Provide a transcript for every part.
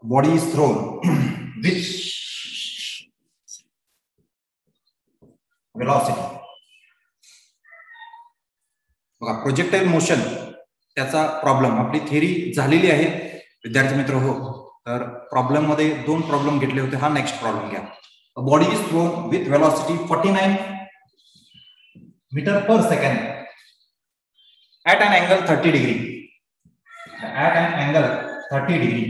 body is thrown with velocity. बघा projectile motion त्याचा problem आपली थेरी झालेली आहे विद्यार्थी मित्र हो. तर प्रॉब्लेम मध्ये दोन प्रॉब्लेम घेतले होते, हा नेक्स्ट प्रॉब्लेम घ्या. Body is thrown with velocity 49 metre per second at an angle 30 degree. At an angle 30 degree.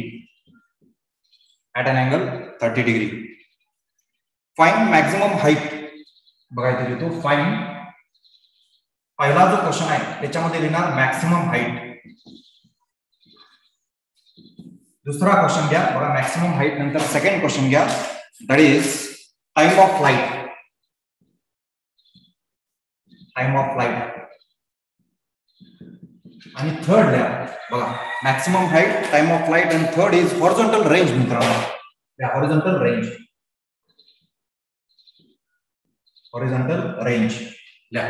At an angle 30 degree. Find maximum height. बघा इथे लिहितो find. पहिला जो क्वेश्चन आहे त्याच्यामध्ये लिहिणार मॅक्सिमम हाईट. दुसरा क्वेश्चन घ्या बघा मॅक्सिमम हाईट नंतर सेकंड क्वेश्चन घ्या that is time of flight. Time of flight आणि थर्ड लिहा बघा maximum height time of flight आणि थर्ड इज हॉरिझॉन्टल रेंज. मित्रांनो या हॉरिझॉन्टल रेंज. हॉरिझॉन्टल रेंज लिहा.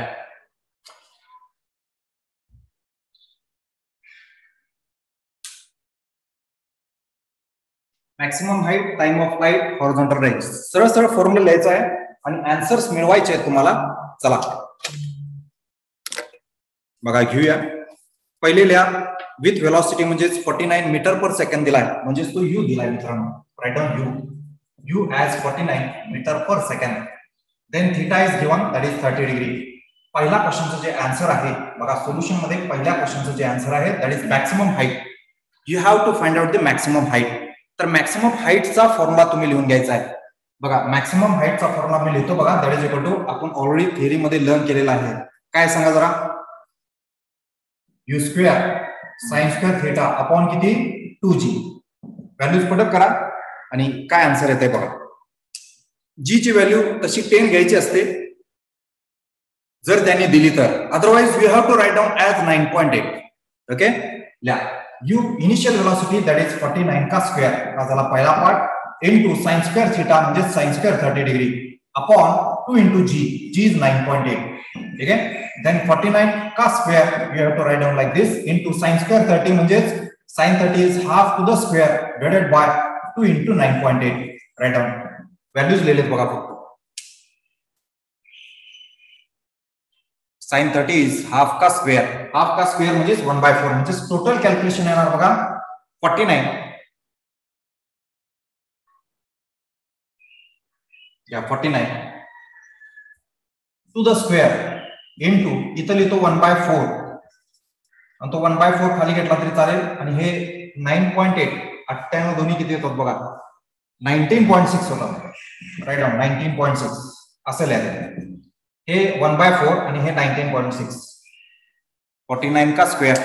Maximum height time of flight horizontal range सरळ सरळ फॉर्म्युला लिहायचा आहे आणि आन्सर्स मिळवायचे आहेत तुम्हाला. चला बघा घेऊया. पहिले लिहा विथ वेलॉसिटी म्हणजे 49 मीटर पर सेकंड दिलाय म्हणजे तो यू दिलाय मित्रांनो. Write down U as 49 metre per second. Then theta is given that is 30 degree. पहिला क्वेश्चनचं जे आन्सर आहे बघा सोल्युशन मध्ये पहिल्या क्वेश्चनचं जे आन्सर आहे that is maximum height. You have to find out the maximum height. तर मॅक्सिमम हाईटचा फॉर्म्युला तुम्ही लिहून घ्यायचा आहे. बघा मॅक्सिमम हाईटचा फॉर्म्युला मी लिहितो बघा दॅट इज इक्वल टू आपण ऑलरेडी थिअरी मध्ये लर्न केलेला आहे. काय सांगा जरा you square sine square theta upon किती 2g. व्हॅल्यूज पुटअप करा आणि काय आन्सर येते बघा. जी ची व्हॅल्यू तशी 10 घ्यायची असते जर त्यांनी दिली तर. Otherwise you have to write down as 9.8. Okay लिहा you initial velocity that is 49 का स्क्वेअर हा झाला पहिला part into sine square theta म्हणजे sine square 30 degree upon 2 into g. G is 9.8. ठीक आहे. then 49 का square you have to write down like this into sin square 30 म्हणजे sin 30 is half to the square divided by 2 into 9.8. write down values लिहिलेत बघा फक्त. sin 30 is half का square. half का square म्हणजे 1/4 म्हणजे टोटल कॅल्क्युलेशन येणार बघा 49 या 49 to the square into इथं लिहितो 1/4 आणि तो 1/4 खाली घेतला तरी चालेल आणि हे 9.8 98 दोन्ही किती येतात बघा 19.6 होतात. राईट डाऊन 19.6 असं लिहायचं. हे 1/4 आणि हे 19.6. 49 का स्क्वेअर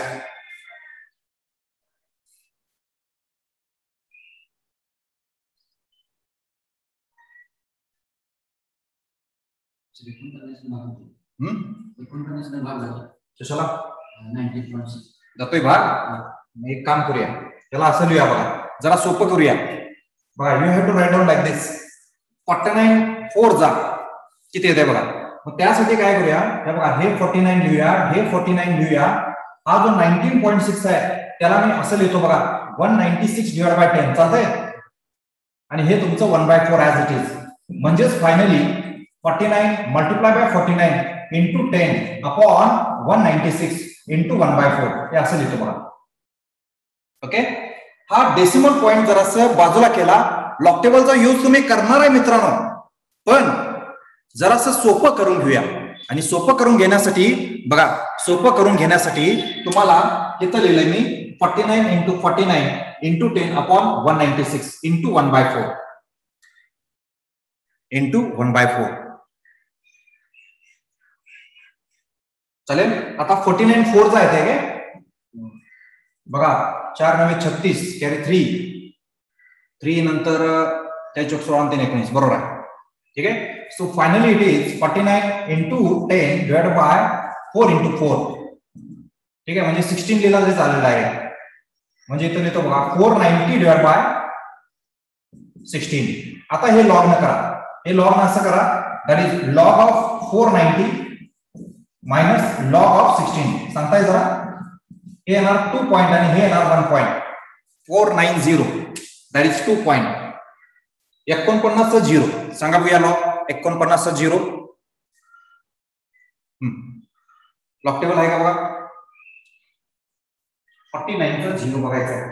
कशाला जातोय भाग. एक काम करूया त्याला असं लिहूया बघा जरा सोपं करूया बघा. You have to write down like this 49 4 जा किती येते बघा. मग त्यासाठी काय करूया हे बघा हे 49 लिहूया हे 49 लिहूया. हा जो 19.6 आहे त्याला मी असं लिहितो बघा 196 डिवाइड बाय 10 चालतंय आणि हे तुमचं 1/4 ॲज इट इज. म्हणजेच finally 49 multiply by 49 into 10 upon 196 into 1/4 हे असं लिहितो बघा. ओके हा डेसिमल पॉइंट जरासं बाजूला केला. लॉग टेबलचा यूज तुम्ही करणार आहे मित्रांनो पण जरासं सोपं करून घेऊया. आणि सोपं करून घेण्यासाठी बघा सोपं करून घेण्यासाठी तुम्हाला इथं लिहिलंय मी 49 into 49 into 10 upon 196 into 1/4 into 1/4 चालेल. आता 49 4 चा येते काय बघा 4 9 36 कॅरी 3 नंतर त्या 16 आणि 19 बरोबर आहे. ठीक आहे. So finally it is 49 into 10 divided by 4 into 4. ठीक आहे म्हणजे 16 लिहिला तरी चालेल आहे. म्हणजे इथं लिहितो बघा 490 divided by 16. आता हे लॉग न करा. हे लॉग न असं करा that is log of 490 minus log of 16. सांगताय जरा हे येणार 2 पॉइंट आणि हे येणार 1 पॉइंट 490 दॅट इज 2 पॉइंट. 49 0 सांगा बघूया लॉग. 49 0 लॉक टेबल आहे का बघा. 49 0 बघायचं आहे.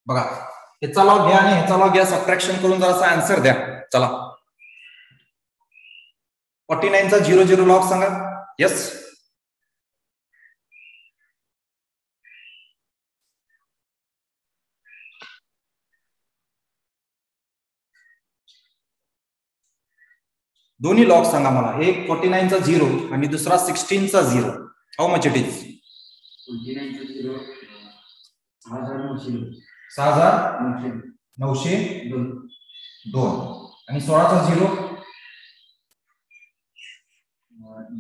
बघा ह्याचा लॉग घ्या आणि ह्याचा लॉग घ्या, सबट्रॅक्शन करून जरासा आन्सर द्या. चला 49 0 0 लॉग सांगा. यस दोन्ही लॉग सांगा मला. एक 49 0 आणि दुसरा 16 0. How much it is? 6902 आणि 16 0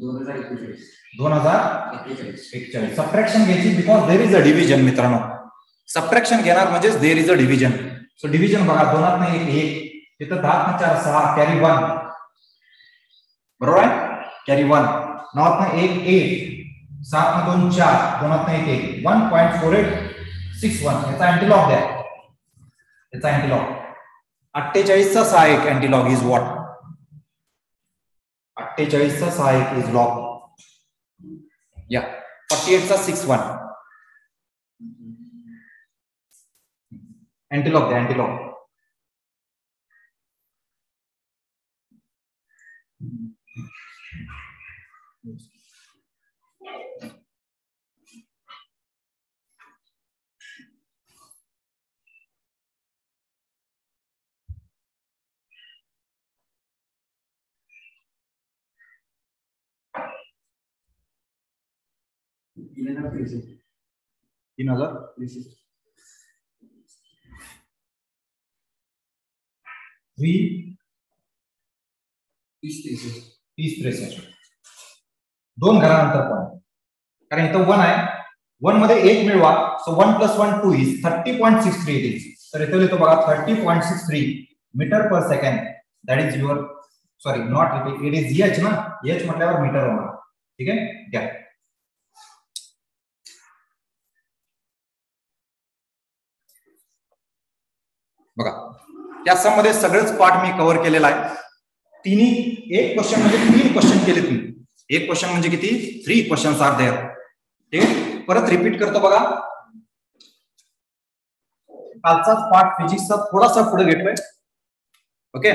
2041. सबट्रॅक्शन घ्यायची because there is a division. मित्रांनो सबट्रॅक्शन घेणार म्हणजे there is a division. So division बघा 2 1 1 तिथं 10 4 6 कॅरी 1 बरोबर आहे. कॅरी 1 9 1 8 7 2 4 2 1 1 1.4861 याचा अँटीलॉग द्या. याचा अँटीलॉग 48 चा 6 1 अँटीलॉग इज व्हॉट? 48 चा 6 1 इज लॉग. या 48 चा 6 1 अँटीलॉग द्या. अँटीलॉग $3000 30 दोन घरानंतर पण कारण इथं 1 आहे. 1 मध्ये 1 मिळवा. So 1 + 1 2 is 30.63 it is. तर इथं लिहितो बघा 30.63 metre per second. That is your sorry not it is H ना. एच म्हटल्यावर मीटर होणार. ठीक आहे घ्या. बघा या सम मध्ये सगळंच पार्ट मी कव्हर केलेला आहे. तिन्ही एक क्वेश्चन म्हणजे 3 क्वेश्चन केले तुम्ही. एक क्वेश्चन म्हणजे किती? 3 क्वेश्चन्स आर देअर. ठीक आहे परत रिपीट करतो बघा. कालचाच पार्ट फिजिक्सचा थोडासा पुढे घेतोय. Okay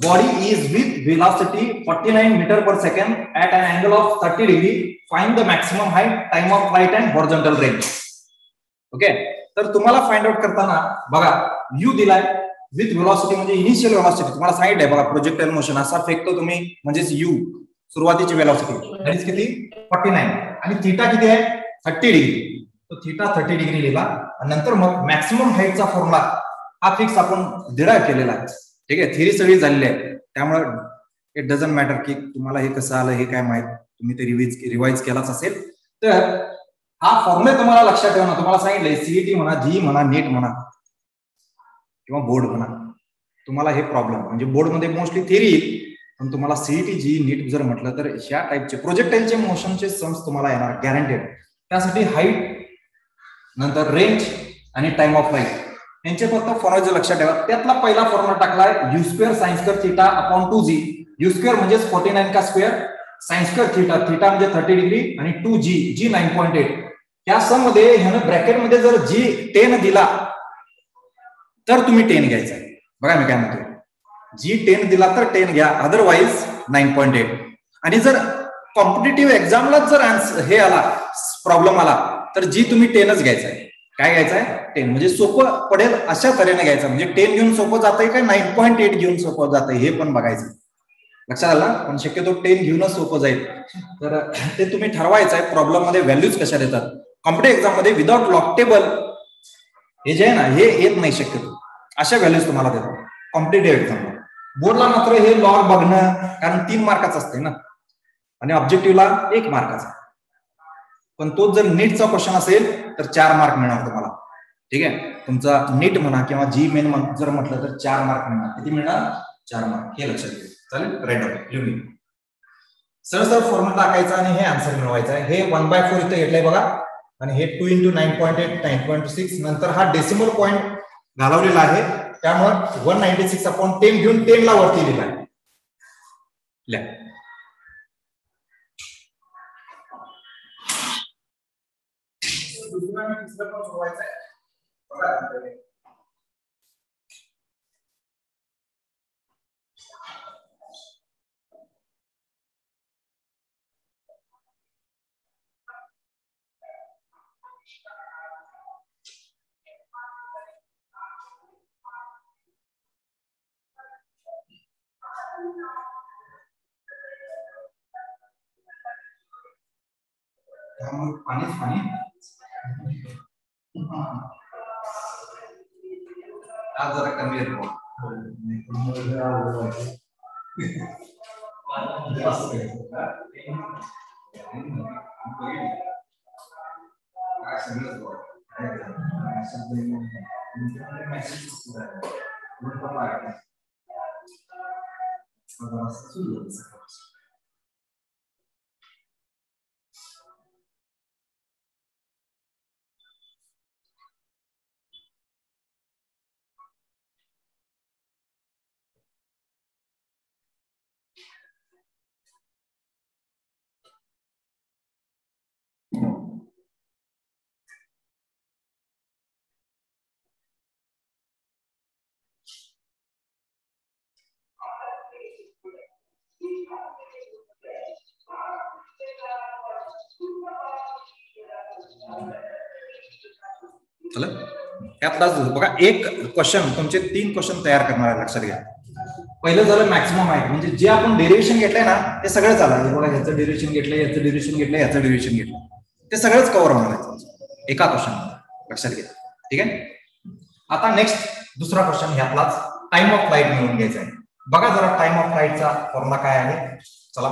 body is with velocity 49 metre per second at an angle of 30 degree. Find the maximum height, time of flight and horizontal range. Okay तर तुम्हाला फाइंड आउट करताना बघा यू दिलाय विथ वेलोसिटी म्हणजे इनिशियल वेलोसिटी तुम्हाला सांगितलंय बघा. Projectile motion असा फेकतो तुम्ही म्हणजेच यू सुरुवातीची वेलोसिटी दॅट इज किती 49 आणि थीटा किती आहे 30 डिग्री. तो थीटा 30 डिग्री लिहिला आणि नंतर मग मॅक्सिमम हाईटचा फॉर्म्युला हा फिक्स आपण डिराइव्ह केलेला आहे. ठीक आहे थेरी सगळी झालेली आहे. त्यामुळे इट डझंट मॅटर की तुम्हाला हे कसं आलं हे काय माहित. तुम्ही ते रिवाइज केलाच असेल. तर हा फॉर्म्युला तुम्हाला लक्षात ठेवा. तुम्हाला सांगितलंय सीईटी म्हणा, जी म्हणा, नीट म्हणा किंवा बोर्ड म्हणा तुम्हाला हे प्रॉब्लेम म्हणजे बोर्डमध्ये मोस्टली थेरी येईल पण तुम्हाला सीईटी जी नीट जर म्हटलं तर ह्या टाइपचे प्रोजेक्टाइलचे मोशनचे सम्स तुम्हाला येणार गॅरंटेड. त्यासाठी हाईट नंतर रेंज आणि टाइम ऑफ फ्लाइट यांचे फक्त फॉर्म्युला लक्षात ठेवा. त्यातला पहिला फॉर्म्युला टाकलाय you square sine square theta upon 2g. You square म्हणजे 49 का square, sign square theta, theta म्हणजे 30 डिग्री आणि 2g, g 9.8. या सम मध्ये ह्यानं ब्रॅकेट मध्ये जर g 10 दिला तर तुम्ही 10 घ्यायचा. बघा मी काय म्हणतोय जी 10 दिला तर 10 घ्या अदरवाइज 9.8. आणि जर कॉम्पिटिटिव्ह एक्झामला जर हे आला प्रॉब्लेम आला तर जी तुम्ही 10च घ्यायचा आहे. काय घ्यायचं आहे 10 म्हणजे सोपं पडेल अशा तऱ्हेने घ्यायचं. म्हणजे 10 घेऊन सोपं जातंय का 9.8 घेऊन सोपं जातंय हे पण बघायचं. लक्षात आला. पण शक्यतो 10 घेऊनच सोपं जाईल. तर ते तुम्ही ठरवायचं आहे प्रॉब्लेम मध्ये व्हॅल्यूज कशा देतात. कॉम्पिटिटिव्ह एक्झाम मध्ये विदाउट लॉक टेबल हे जे आहे ना हे येत नाही शक्यतो. अशा व्हॅल्यूज तुम्हाला देतात. कॉम्पिटेटिव्ह एक्झामला. बोर्डला मात्र हे लॉग बघणं, कारण 3 मार्काचं असते ना, आणि ऑब्जेक्टिव्हला 1 मार्काचा. पण तो जर नीटचा क्वेश्चन असेल तर 4 मार्क मिळणार तुम्हाला. ठीक आहे, तुमचा नीट म्हणा किंवा जी मेन जर म्हटलं तर 4 मार्क मिळणार. किती मिळणार? 4 मार्क. हे लक्षात घ्या. चालेल, राईट डाऊन लिहून. सरळ फॉर्म्युला टाकायचा आणि हे आन्सर मिळवायचा आहे. हे 1/4 इथे घेतलंय बघा, आणि हे 2 × 9.8 9.6. नंतर हा डेसिमल पॉईंट घालवलेला आहे, त्यामुळे 196/10 घेऊन 10 ला वरती लिहिला आहे. पाणी आज जरा कमी येतो. यातलाच बघा, एक क्वेश्चन तुमचे 3 क्वेश्चन तयार करणार आहे. लक्षात घ्या. पहिलं झालं मॅक्सिमम आहे, म्हणजे जे आपण डेरिव्हेशन घेतलंय ना ते सगळं झालं. बघा, ह्याचं डेरिव्हेशन घेतलं, याचं डेरिव्हेशन घेतलं, याचं डेरिव्हेशन घेतलं, ते सगळंच कव्हर होणार आहे एका क्वेश्चन. लक्षात घ्या. ठीक आहे. आता नेक्स्ट दुसरा क्वेश्चन ह्यातलाच टाइम ऑफ फ्लाइट मिळवून घ्यायचा आहे. बघा जरा टाइम ऑफ फ्लाइटचा फॉर्म्युला काय आहे. चला,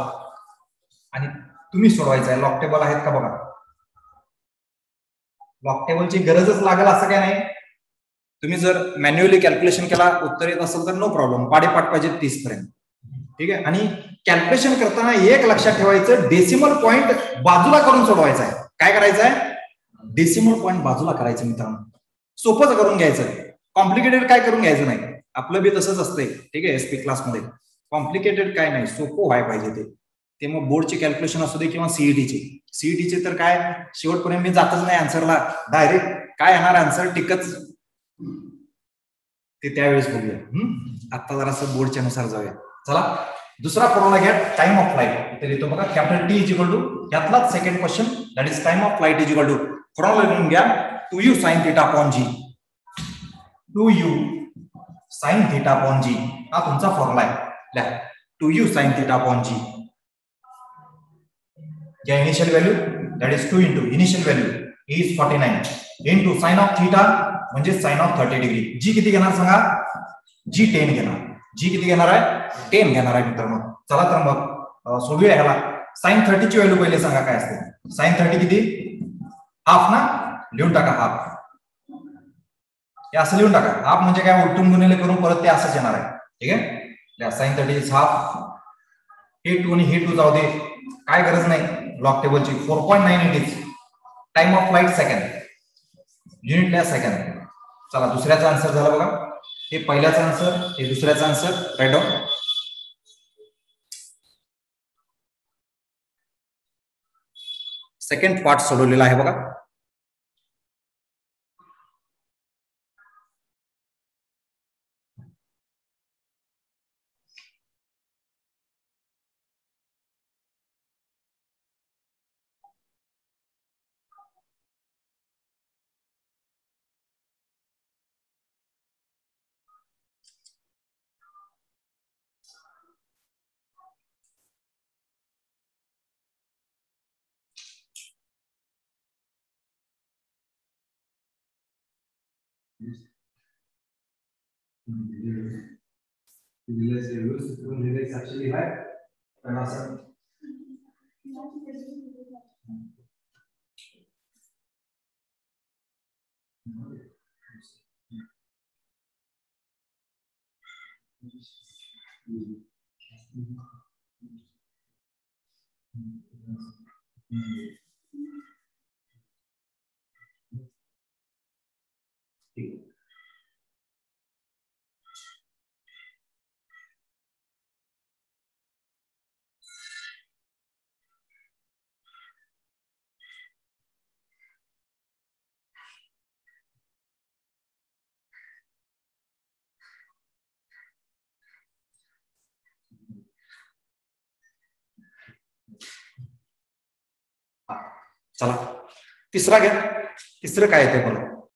आणि तुम्ही सोडवायचा आहे. लॉक टेबल आहेत का बघा. लॉक टेबलची गरजच लागेल असं काय नाही. तुम्ही जर मॅन्युअली कॅल्क्युलेशन केला, उत्तर येत असेल तर नो प्रॉब्लेम. पाडेपाठ पाहिजे 30 पर्यंत. ठीक आहे. आणि कॅल्क्युलेशन करताना एक लक्षात ठेवायचं, डेसिमल पॉईंट बाजूला करून सोडवायचा आहे. काय करायचं आहे? डेसिमल पॉईंट बाजूला करायचं मित्रांनो. सोपंच करून घ्यायचं, कॉम्प्लिकेटेड काय करून घ्यायचं नाही. आपलं बी तसंच असतंय. ठीक आहे, एसपी क्लासमध्ये कॉम्प्लिकेटेड काय नाही, सोपं व्हायला पाहिजे ते मग बोर्डचे कॅल्क्युलेशन असू दे किंवा सीईटीचे तर काय शेवटपर्यंत मी जातच नाही आन्सरला. डायरेक्ट काय येणार आन्सर टिकच, ते त्यावेळेस बघूया. आता जरासं बोर्डच्या नुसार जाऊया. चला, दुसरा फॉर्म्युला घ्या, टाइम ऑफ फ्लाइट. इथे लिहितो बघा, capital T is equal to, यातलाच second question, that is time of flight is equal to, formula लिहून घ्या, 2u sin θ upon g. 2u sin θ upon g हा तुमचा फॉर्म्युला आहे. 2u sin θ upon g. या initial value, that is 2 into initial value is 49 into sine of theta म्हणजे sign of 30 degree. जी किती घेणार सांगा? जी 10 घेणार. जी किती घेणार आहे? 10 घेणार आहे मित्रांनो. चला तर मग सोडूया ह्याला. साइन 30 ची व्हॅल्यू पहिले सांगा काय असते. साइन 30 किती? हाफ ना, लिहून टाका हाफ. हे असं लिहून टाका. हाफ म्हणजे काय, उलटून गुणिले करून परत ते असंच येणार आहे. ठीक आहे. Sine 30 is half. हे 2 आणि हे 2 जाऊ दे, काय गरज नाही लॉक टेबलची. 4.9 is time of flight second, युनिटला सेकंड. चला, दुसऱ्याचा आन्सर झाला बघा. हे पहिल्याचा आन्सर, हे दुसऱ्याचा answer. Write down. Second part सोडवलेला आहे बघा. Relays are used. Relays actually have some चला तिसरा घ्या. तिसरं काय येते बोला.